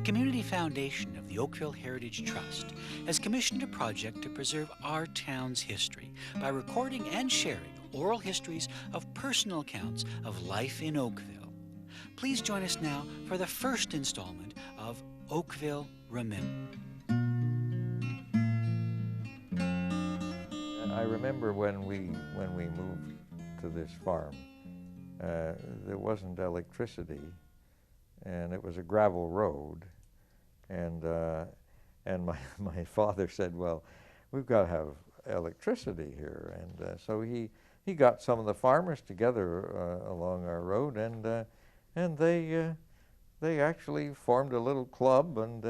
Community Foundation of the Oakville Heritage Trust has commissioned a project to preserve our town's history by recording and sharing oral histories of personal accounts of life in Oakville. Please join us now for the first installment of Oakville Remembered. I remember when we moved to this farm, there wasn't electricity, and it was a gravel road, and my father said, "Well, we've got to have electricity here," and so he got some of the farmers together along our road, and they actually formed a little club, and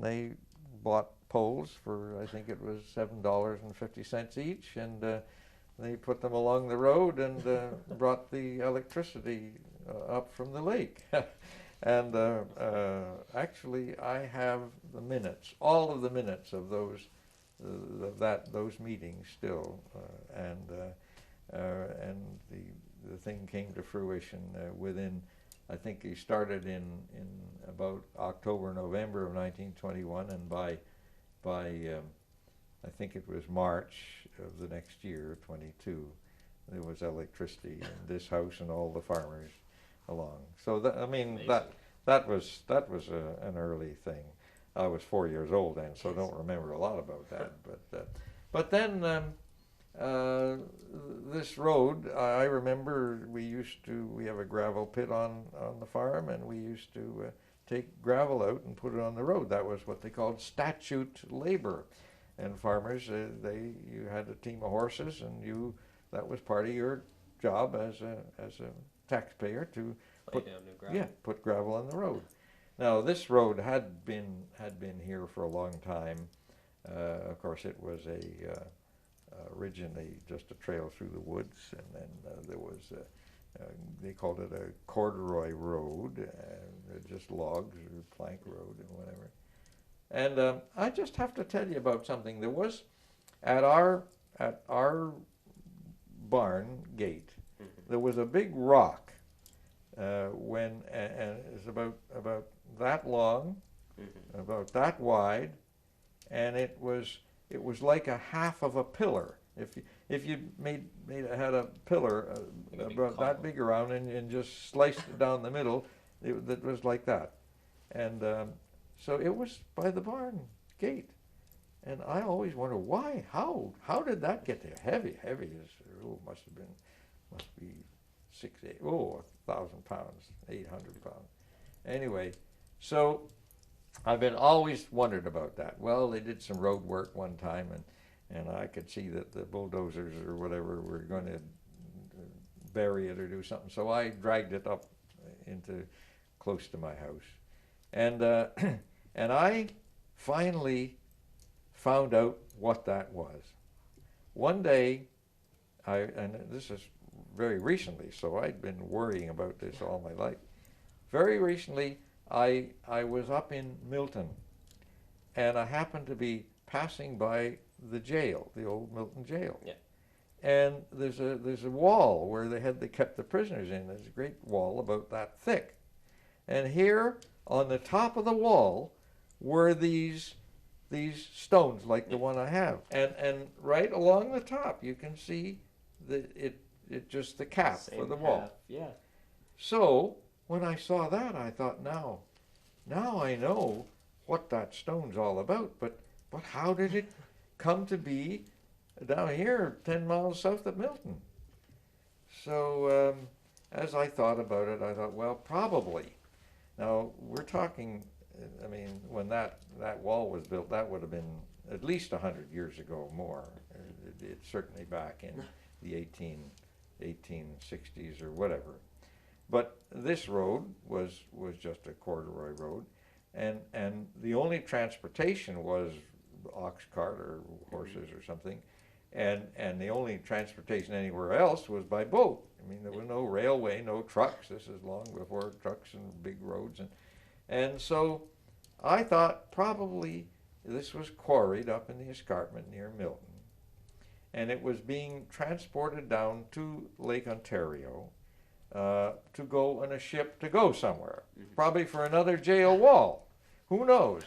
they bought poles for, I think it was $7.50 each, and they put them along the road and brought the electricity up from the lake. And actually, I have the minutes, all of the minutes of those meetings still, and the thing came to fruition within. I think he started in about October, November of 1921, and by I think it was March of the next year, 22, there was electricity in this house and all the farmers along. So that, I mean, that was an early thing. I was 4 years old then, so don't remember a lot about that. But then this road, I remember we have a gravel pit on the farm, and we used to take gravel out and put it on the road. That was what they called statute labor. And farmers, you had a team of horses, and that was part of your job as a taxpayer to put gravel on the road. Now this road had been here for a long time. Of course, it was originally just a trail through the woods, and then there was they called it a corduroy road, just logs or plank road and whatever. And I just have to tell you about something. There was at our barn gate, there was a big rock and it was about that long, about that wide, and it was like a half of a pillar. If you had a pillar about that big around and just sliced it down the middle, it was like that. And so it was by the barn gate, and I always wonder why, how did that get there? Heavy as must be 1,000 pounds, 800 pounds. Anyway, so I've always wondered about that. Well, they did some road work one time, and I could see that the bulldozers or whatever were going to bury it or do something. So I dragged it up into close to my house, and I finally found out what that was. One day, and this is very recently, so I'd been worrying about this all my life. Very recently, I was up in Milton, and I happened to be passing by the jail, the old Milton jail. Yeah. And there's a wall where they kept the prisoners in. There's a great wall about that thick. And here on the top of the wall were these stones like the one I have. And right along the top you can see it just the cap for the wall. Yeah. So when I saw that, I thought, now I know what that stone's all about, but how did it come to be down here 10 miles south of Milton? So as I thought about it, I thought, well, probably. Now we're talking, I mean, when that wall was built, that would have been at least 100 years ago or more. It's certainly back in the 1860s or whatever. But this road was just a corduroy road, and the only transportation was ox cart or horses or something, and the only transportation anywhere else was by boat. I mean, there was no railway, no trucks. This is long before trucks and big roads, and so I thought probably this was quarried up in the escarpment near Milton, and it was being transported down to Lake Ontario to go on a ship to go somewhere, probably for another jail wall. Who knows?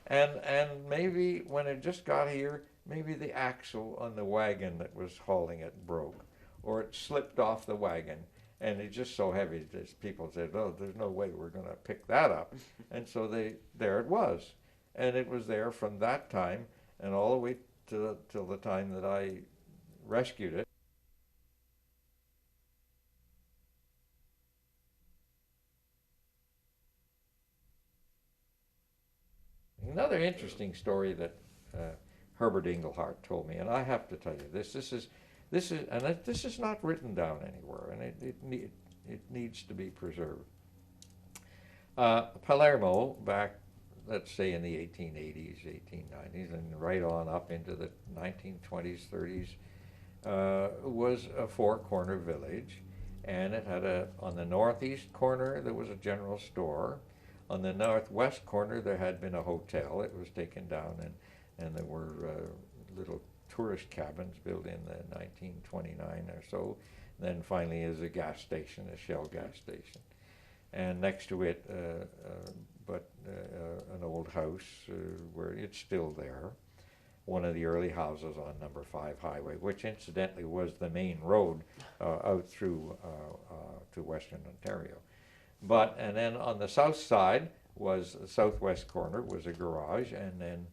And maybe when it just got here, maybe the axle on the wagon that was hauling it broke, or it slipped off the wagon, and it's just so heavy that people said, "Oh, there's no way we're going to pick that up," and so there it was, and it was there from that time and all the way till the time that I rescued it. Another interesting story that Herbert Englehart told me, and I have to tell you this is not written down anywhere, and it needs to be preserved. Palermo, back, let's say in the 1880s, 1890s, and right on up into the 1920s, 30s, was a four-corner village, and it had on the northeast corner there was a general store. On the northwest corner there had been a hotel. It was taken down, and there were little tourist cabins built in the 1929 or so. Then finally is a gas station, a Shell gas station. And next to it, an old house where it's still there. One of the early houses on Number 5 Highway, which incidentally was the main road out through to Western Ontario. And then on the south side was the southwest corner was a garage, and then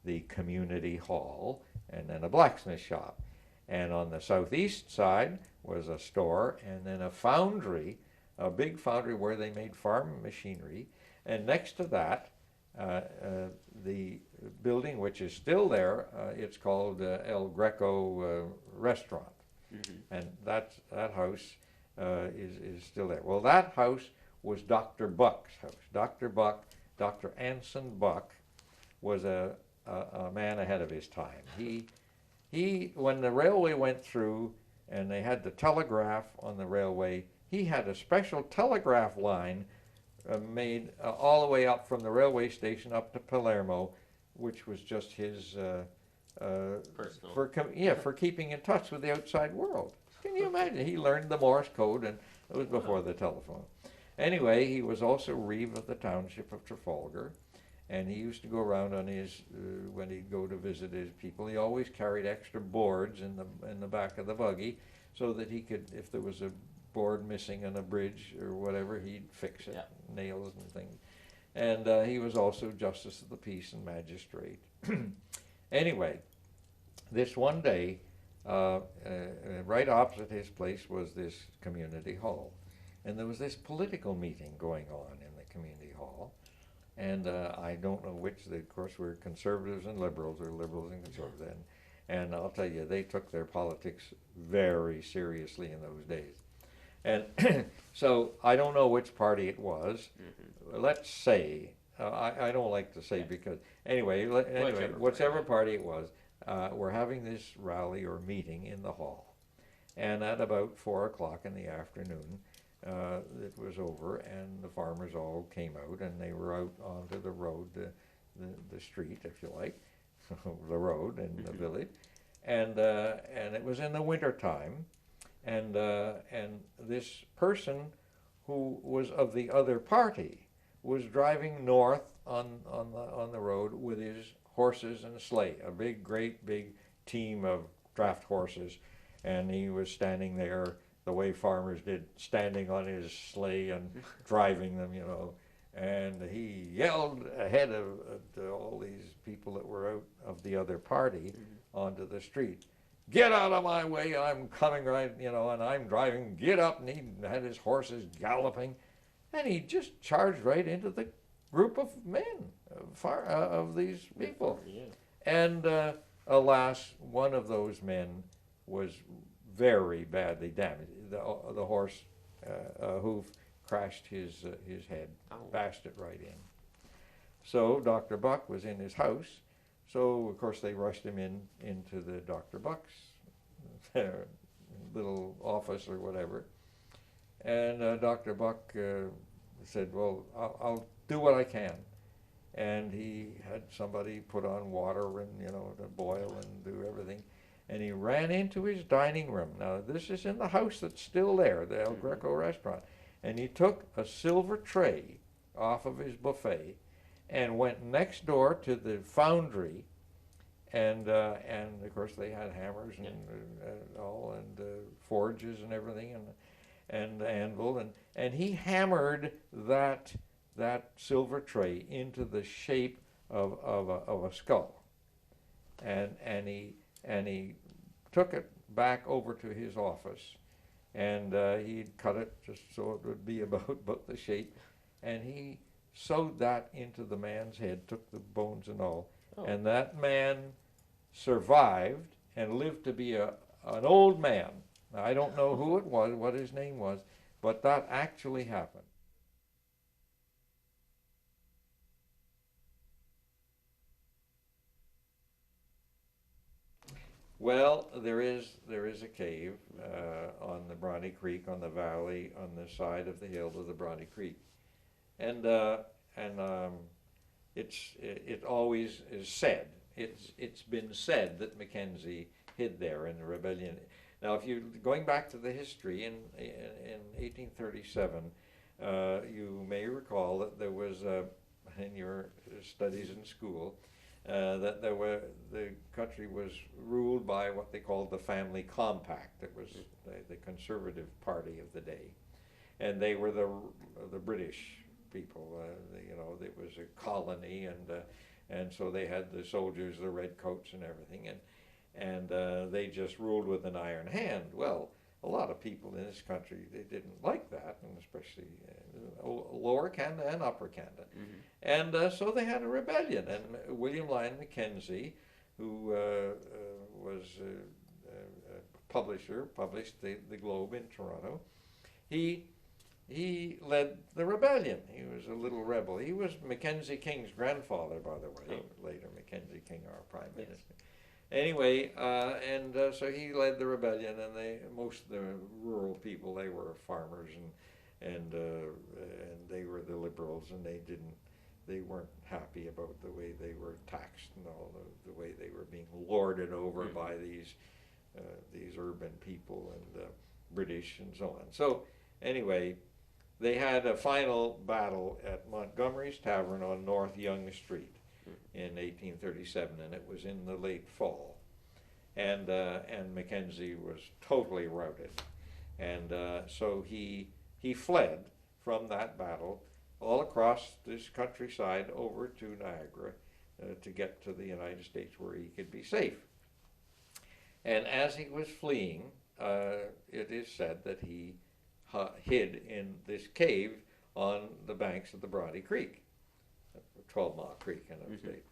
the community hall, and then a blacksmith shop. And on the southeast side was a store, and then a foundry, a big foundry where they made farm machinery. And next to that, the building, which is still there, it's called El Greco Restaurant. Mm-hmm. And that house is still there. Well, that house was Dr. Buck's house. Dr. Anson Buck was a man ahead of his time. He when the railway went through and they had the telegraph on the railway, he had a special telegraph line made all the way up from the railway station up to Palermo, which was just his for keeping in touch with the outside world. Can you imagine? He learned the Morse code, and it was before the telephone. Anyway, he was also reeve of the township of Trafalgar, and he used to go around on his when he'd go to visit his people. He always carried extra boards in the back of the buggy, so that he could, if there was a board missing on a bridge or whatever, he'd fix it, nails and things. And he was also justice of the peace and magistrate. Anyway, this one day, right opposite his place was this community hall. And there was this political meeting going on in the community hall. And I don't know which, of course, we're conservatives and liberals, or liberals and conservatives. And I'll tell you, they took their politics very seriously in those days. And so I don't know which party it was. Mm-hmm. Let's say, I don't like to say because, anyway, whichever party it was, we're having this rally or meeting in the hall. And at about 4 o'clock in the afternoon, it was over, and the farmers all came out, and they were out onto the road, the street, if you like, the road in the village. And it was in the winter time. And this person who was of the other party was driving north on the road with his horses and a sleigh, a great big team of draft horses, and he was standing there the way farmers did, standing on his sleigh and driving them, and he yelled ahead of all these people that were out of the other party onto the street. "Get out of my way, I'm coming right, and I'm driving, get up," and he had his horses galloping, and he just charged right into the group of men, of these people. Yeah. And alas, one of those men was very badly damaged. The horse hoof crashed his head, bashed it right in. So Dr. Buck was in his house. So, of course, they rushed him into the Dr. Buck's little office or whatever. And Dr. Buck said, "Well, I'll do what I can." And he had somebody put on water and, to boil and do everything. And he ran into his dining room. Now, this is in the house that's still there, the El Greco restaurant. And he took a silver tray off of his buffet, and went next door to the foundry, and of course they had hammers and all, and forges and everything, and anvil, and he hammered that silver tray into the shape of a skull, and he took it back over to his office, and he'd cut it just so it would be about the shape, and he sewed that into the man's head, took the bones and all, and that man survived and lived to be an old man. Now, I don't know who it was, what his name was, but that actually happened. Well, there is a cave on the Bronte Creek, on the valley, on the side of the hill of the Bronte Creek, and it always is said. It's been said that Mackenzie hid there in the rebellion. Now, if you going back to the history in 1837, you may recall that there was in your studies in school. That the country was ruled by what they called the family compact. It was the conservative party of the day, and they were the British people. It was a colony, and so they had the soldiers, the red coats, and everything, and they just ruled with an iron hand. Well, a lot of people in this country, they didn't like that, and especially Lower Canada and Upper Canada. Mm-hmm. And so they had a rebellion, and William Lyon Mackenzie, who was a publisher, published the Globe in Toronto, he led the rebellion. He was a little rebel. He was Mackenzie King's grandfather, by the way, later Mackenzie King, our Prime Minister. Anyway, so he led the rebellion, and most of the rural people, they were farmers, and they were the liberals, and they weren't happy about the way they were taxed and all the way they were being lorded over by these urban people and British and so on. So anyway, they had a final battle at Montgomery's Tavern on North Yonge Street in 1837, and it was in the late fall, and Mackenzie was totally routed, and so he fled from that battle all across this countryside over to Niagara to get to the United States where he could be safe. And as he was fleeing, it is said that he hid in this cave on the banks of the Bronte Creek, 12-mile creek in upstate.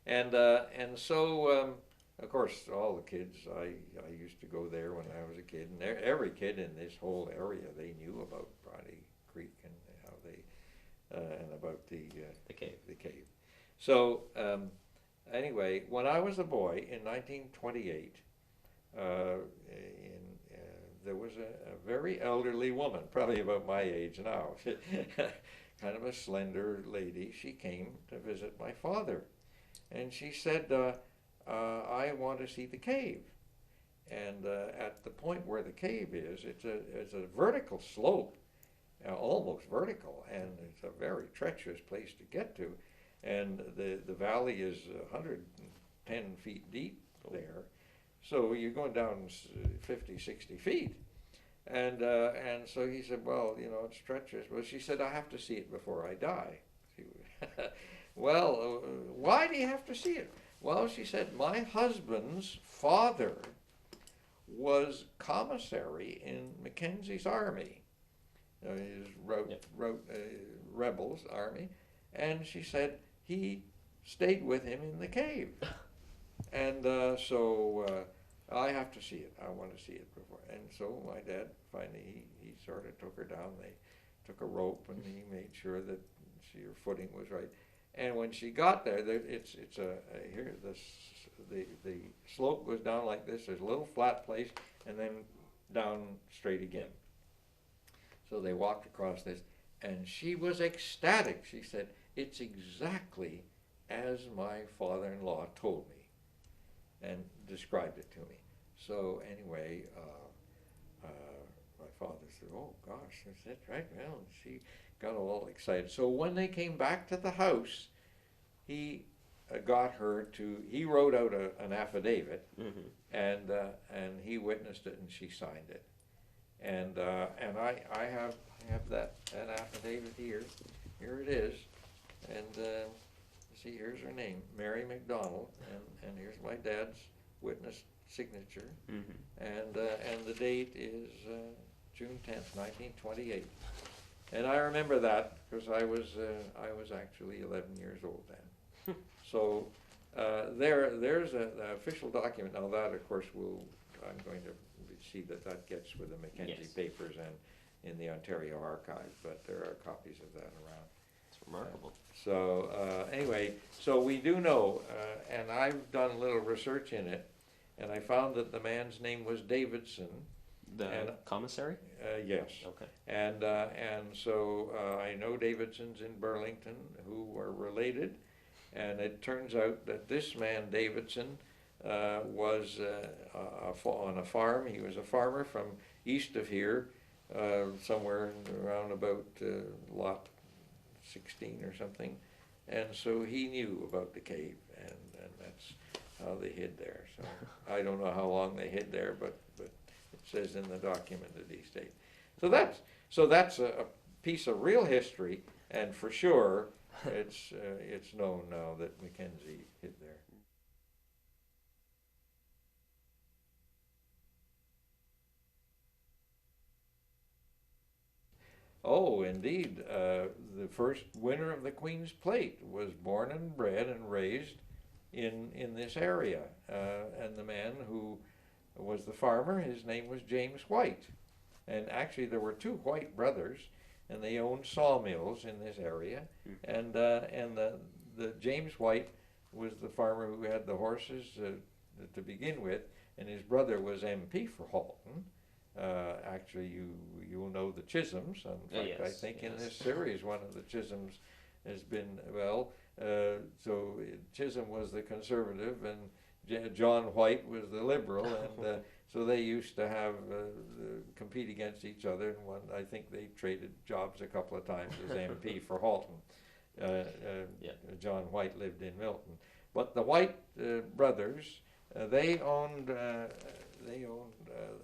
And so, of course, all the kids, I used to go there when I was a kid, and every kid in this whole area, they knew about Bronte Creek and how they, and about the cave. So, anyway, when I was a boy in 1928, there was a very elderly woman, probably about my age now, kind of a slender lady. She came to visit my father, and she said, I want to see the cave. And at the point where the cave is, it's a vertical slope, almost vertical, and it's a very treacherous place to get to. And the valley is 110 feet deep there, so you're going down 50, 60 feet. And so he said, well, it's treacherous. Well, she said, I have to see it before I die. Well, why do you have to see it? Well, she said, my husband's father was commissary in Mackenzie's army, his rebels' army, and she said he stayed with him in the cave. And so I have to see it. I want to see it before. And so my dad finally, he sort of took her down. They took a rope, and he made sure that her footing was right. And when she got there, here the slope goes down like this. There's a little flat place, and then down straight again. So they walked across this, and she was ecstatic. She said, it's exactly as my father-in-law told me, and described it to me. So anyway, my father said, oh gosh, is that right? Well, she got all excited. So when they came back to the house, he got her to, he wrote out an affidavit, and he witnessed it and she signed it. And I have that affidavit here. Here it is. And see, here's her name, Mary McDonald, and here's my dad's witness signature. And the date is June 10th, 1928. And I remember that because I was actually 11 years old then. So there's an official document. Now that, of course, I'm going to see that gets with the Mackenzie papers and in the Ontario archive, but there are copies of that around. It's remarkable. So anyway, so we do know, and I've done a little research in it, and I found that the man's name was Davidson. The commissary? Yes. Okay. And so I know Davidsons in Burlington who were related, and it turns out that this man Davidson was on a farm. He was a farmer from east of here, somewhere around about lot 16 or something, and so he knew about the cave, and that's how they hid there. So I don't know how long they hid there, but it says in the document that he stayed. So that's a piece of real history, and for sure it's known now that Mackenzie hid there. Oh, indeed. The first winner of the Queen's Plate was born and bred and raised in this area. And the man who was the farmer, his name was James White. And actually there were two White brothers, and they owned sawmills in this area. And the James White was the farmer who had the horses to begin with, and his brother was MP for Halton. Actually, you'll know the Chisholms. In fact, I think in this series, one of the Chisholms has been, so Chisholm was the conservative, and John White was the liberal, and so they used to have compete against each other. And I think they traded jobs a couple of times as MP for Halton. John White lived in Milton, but the White brothers, they owned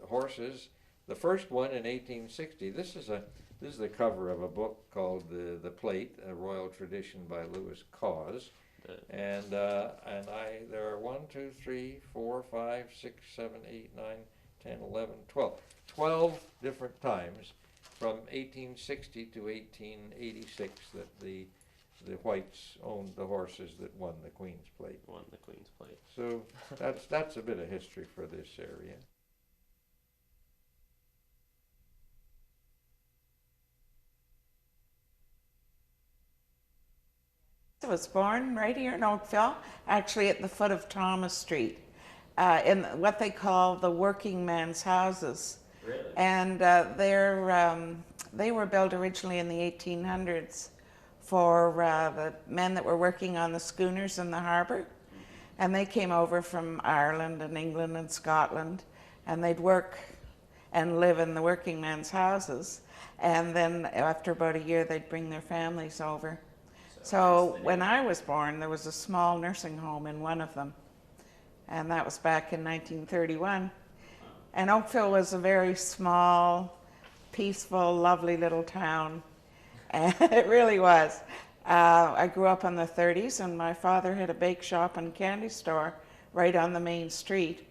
horses. The first one in 1860. This is the cover of a book called The Plate, a Royal Tradition by Lewis Cause, and there are 1, 2, 3, 4, 5, 6, 7, 8, 9, 10, 11, 12 different times from 1860 to 1886 that the Whites owned the horses that won the Queen's Plate. Won the Queen's Plate. So that's a bit of history for this area. I was born right here in Oakville, actually at the foot of Thomas Street, in what they call the working men's houses. Really? And they were built originally in the 1800s for the men that were working on the schooners in the harbour. And they came over from Ireland and England and Scotland, and they'd work and live in the working men's houses. And then after about a year, they'd bring their families over. So when I was born, there was a small nursing home in one of them, and that was back in 1931. And Oakville was a very small, peaceful, lovely little town, and it really was. I grew up in the 30s, and my father had a bake shop and candy store right on the main street.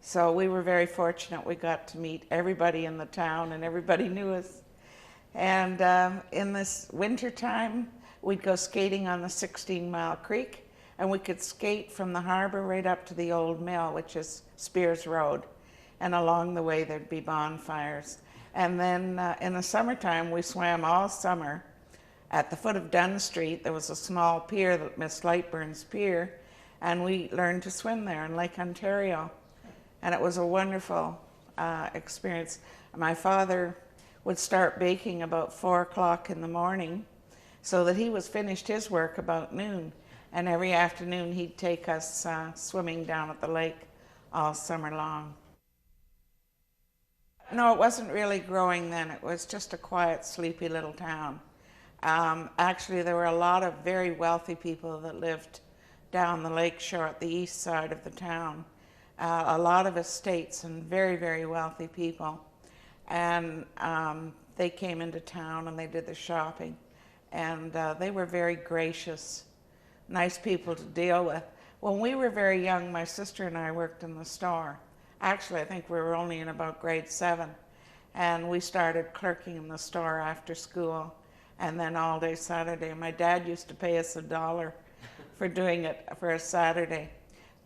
So we were very fortunate. We got to meet everybody in the town, and everybody knew us. And in this winter time, we'd go skating on the 16-mile creek, and we could skate from the harbor right up to the old mill, which is Spears Road. And along the way, there'd be bonfires. And then in the summertime, we swam all summer. At the foot of Dunn Street, there was a small pier, Miss Lightburn's Pier, and we learned to swim there in Lake Ontario. And it was a wonderful experience. My father would start baking about 4 o'clock in the morning, so that he was finished his work about noon. And every afternoon he'd take us swimming down at the lake all summer long. No, it wasn't really growing then. It was just a quiet, sleepy little town. Actually, there were a lot of very wealthy people that lived down the lake shore at the east side of the town. A lot of estates and very, very wealthy people. And they came into town and they did the shopping. And they were very gracious, nice people to deal with. When we were very young, my sister and I worked in the store. Actually, I think we were only in about grade 7. And we started clerking in the store after school and then all day Saturday. My dad used to pay us $1 for doing it for a Saturday.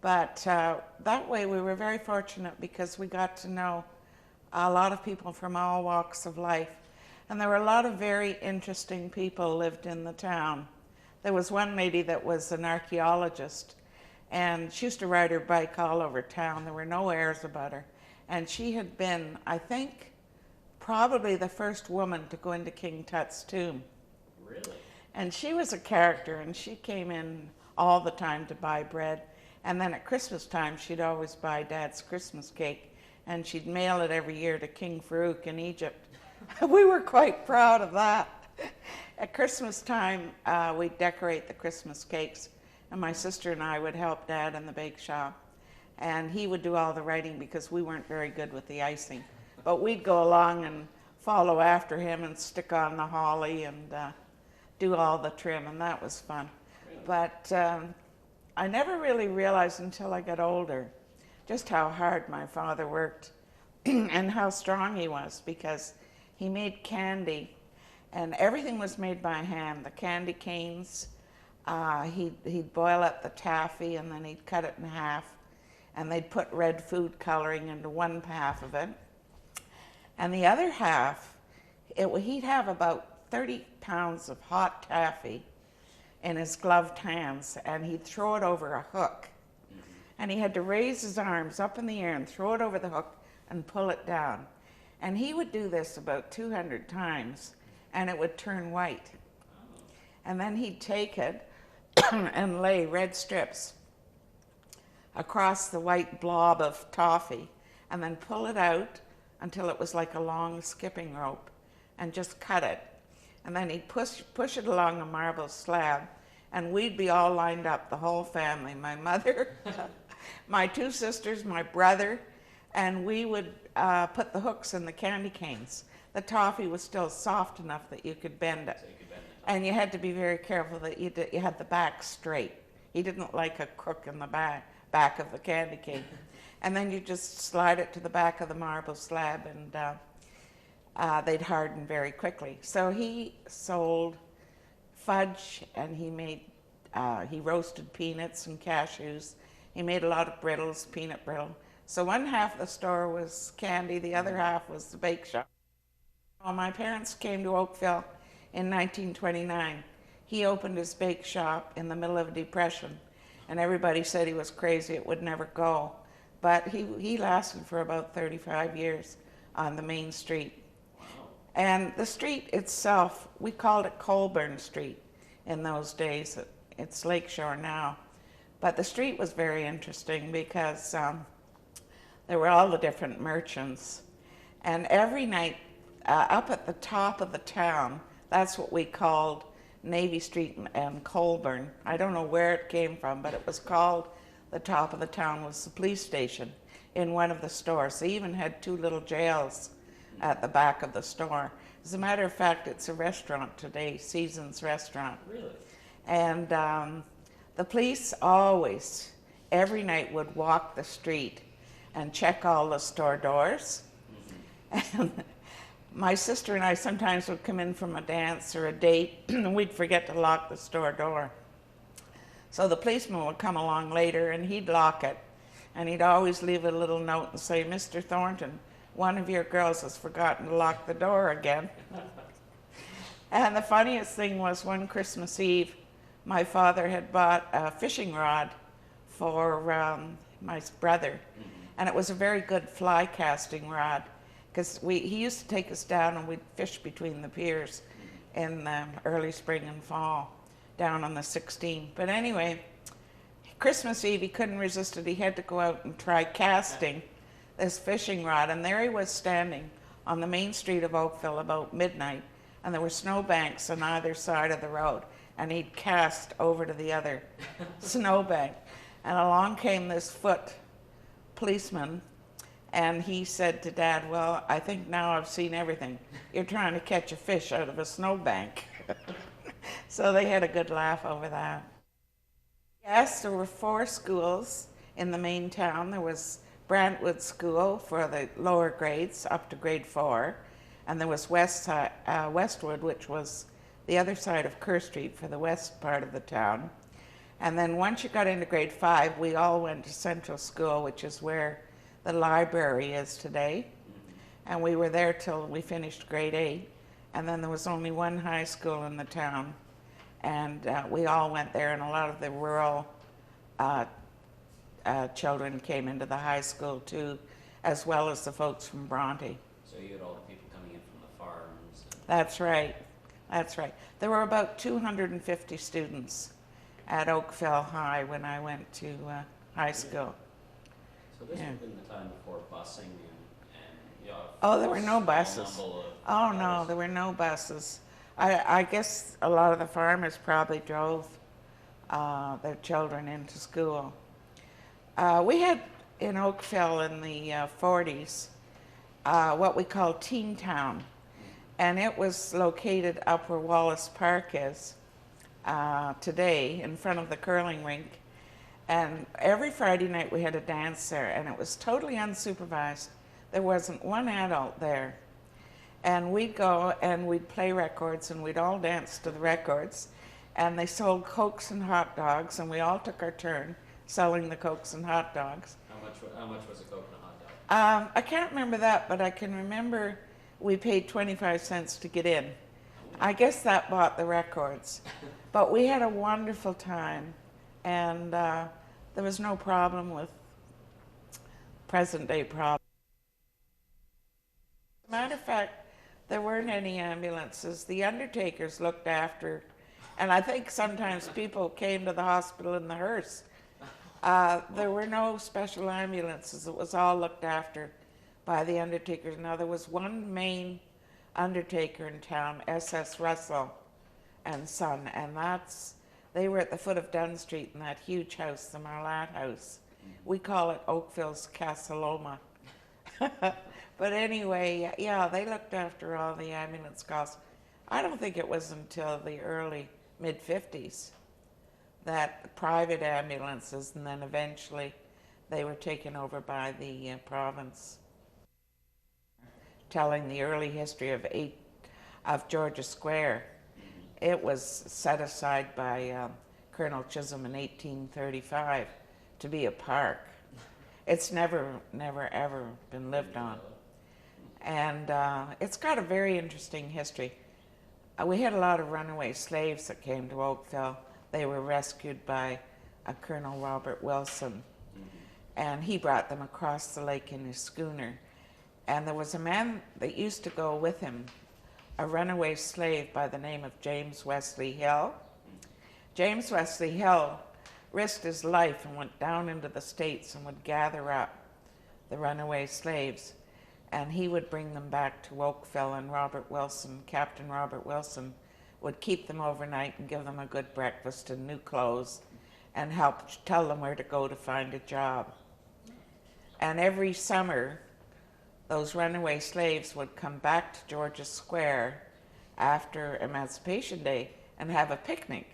But that way we were very fortunate because we got to know a lot of people from all walks of life. And there were a lot of very interesting people lived in the town. There was one lady that was an archaeologist, and she used to ride her bike all over town. There were no airs about her. And she had been, I think, probably the first woman to go into King Tut's tomb. Really? And she was a character, and she came in all the time to buy bread. And then at Christmas time, she'd always buy Dad's Christmas cake, and she'd mail it every year to King Farouk in Egypt. We were quite proud of that. At Christmas time, we'd decorate the Christmas cakes, and my sister and I would help Dad in the bake shop. And he would do all the writing because we weren't very good with the icing. But we'd go along and follow after him and stick on the holly and do all the trim, and that was fun. But I never really realized until I got older just how hard my father worked and how strong he was, because he made candy, and everything was made by hand. The candy canes, he'd boil up the taffy and then he'd cut it in half, and they'd put red food coloring into one half of it. And the other half, he'd have about 30 pounds of hot taffy in his gloved hands, and he'd throw it over a hook. And he had to raise his arms up in the air and throw it over the hook and pull it down. And he would do this about 200 times, and it would turn white. And then he'd take it and lay red strips across the white blob of toffee, and then pull it out until it was like a long skipping rope, and just cut it. And then he'd push it along a marble slab, and we'd be all lined up, the whole family, my mother, my 2 sisters, my brother, and we would put the hooks in the candy canes. The toffee was still soft enough that you could bend it. And you had to be very careful that you had the back straight. He didn't like a crook in the back of the candy cane. And then you just slide it to the back of the marble slab, and they'd harden very quickly. So he sold fudge, and he roasted peanuts and cashews. He made a lot of brittles, peanut brittle. So one half of the store was candy, the other half was the bake shop. Well, my parents came to Oakville in 1929. He opened his bake shop in the middle of a depression, and everybody said he was crazy, it would never go. But he lasted for about 35 years on the main street. Wow. And the street itself, we called it Colburn Street in those days. It's Lakeshore now. But the street was very interesting because there were all the different merchants. And every night, up at the top of the town, that's what we called Navy Street and Colburn. I don't know where it came from, but it was called, the top of the town was the police station in one of the stores. They even had 2 little jails at the back of the store. As a matter of fact, it's a restaurant today, Seasons Restaurant. Really? And the police always, every night, would walk the street and check all the store doors. And my sister and I sometimes would come in from a dance or a date, and we'd forget to lock the store door. So the policeman would come along later, and he'd lock it, and he'd always leave a little note and say, "Mr. Thornton, one of your girls has forgotten to lock the door again." And the funniest thing was, one Christmas Eve, my father had bought a fishing rod for my brother, and it was a very good fly casting rod, because he used to take us down and we'd fish between the piers in the early spring and fall down on the 16th. But anyway, Christmas Eve, he couldn't resist it. He had to go out and try casting this fishing rod, and there he was standing on the main street of Oakville about midnight and there were snowbanks on either side of the road, and he'd cast over to the other snowbank. And along came this foot policeman, and he said to Dad, well, I think now I've seen everything. You're trying to catch a fish out of a snowbank. So they had a good laugh over that. Yes, there were 4 schools in the main town. There was Brantwood School for the lower grades up to grade 4, and there was Westwood, which was the other side of Kerr Street for the west part of the town. And then once you got into grade 5, we all went to Central School, which is where the library is today. And we were there till we finished grade 8. And then there was only one high school in the town. And we all went there, and a lot of the rural children came into the high school too, as well as the folks from Bronte. So you had all the people coming in from the farms? That's right. That's right. There were about 250 students at Oakville High when I went to high school. So this would have been the time before busing and you know, Oh, there were no buses. ensemble of Oh, no, cars. there were no buses. I guess a lot of the farmers probably drove their children into school. We had in Oakville in the 40s what we call Teen Town, and it was located up where Wallace Park is today, in front of the curling rink. And every Friday night we had a dance there, and it was totally unsupervised. There wasn't one adult there. And we'd go and we'd play records, and we'd all dance to the records. And they sold Cokes and hot dogs, and we all took our turn selling the Cokes and hot dogs. How much was a Coke and a hot dog? I can't remember that, but I can remember we paid 25 cents to get in. I guess that bought the records. But we had a wonderful time, and there was no problem with present-day problems. As a matter of fact, there weren't any ambulances. The undertakers looked after, and I think sometimes people came to the hospital in the hearse. There were no special ambulances. It was all looked after by the undertakers. Now, there was one main undertaker in town, S.S. Russell and Son, and they were at the foot of Dunn Street in that huge house, the Marlatt House. We call it Oakville's Casaloma. But anyway, yeah, they looked after all the ambulance calls. I don't think it was until the early mid-50s that private ambulances, and then eventually they were taken over by the province. Telling the early history of Georgia Square. It was set aside by Colonel Chisholm in 1835 to be a park. It's never ever been lived on. And it's got a very interesting history. We had a lot of runaway slaves that came to Oakville. They were rescued by Colonel Robert Wilson, and he brought them across the lake in his schooner. And there was a man that used to go with him, a runaway slave by the name of James Wesley Hill. James Wesley Hill risked his life and went down into the States and would gather up the runaway slaves, and he would bring them back to Oakville, and Robert Wilson, Captain Robert Wilson, would keep them overnight and give them a good breakfast and new clothes and help tell them where to go to find a job. And every summer, those runaway slaves would come back to Georgia Square after Emancipation Day and have a picnic.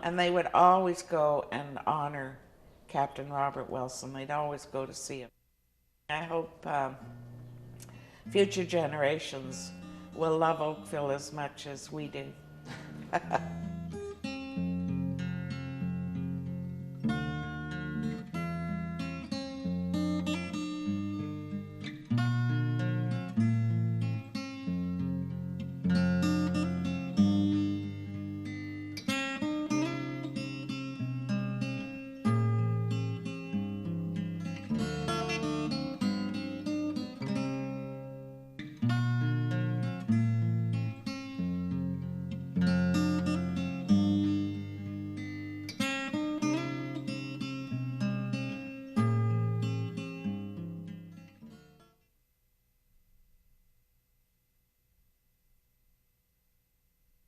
And they would always go and honor Captain Robert Wilson. They'd always go to see him. I hope future generations will love Oakville as much as we do.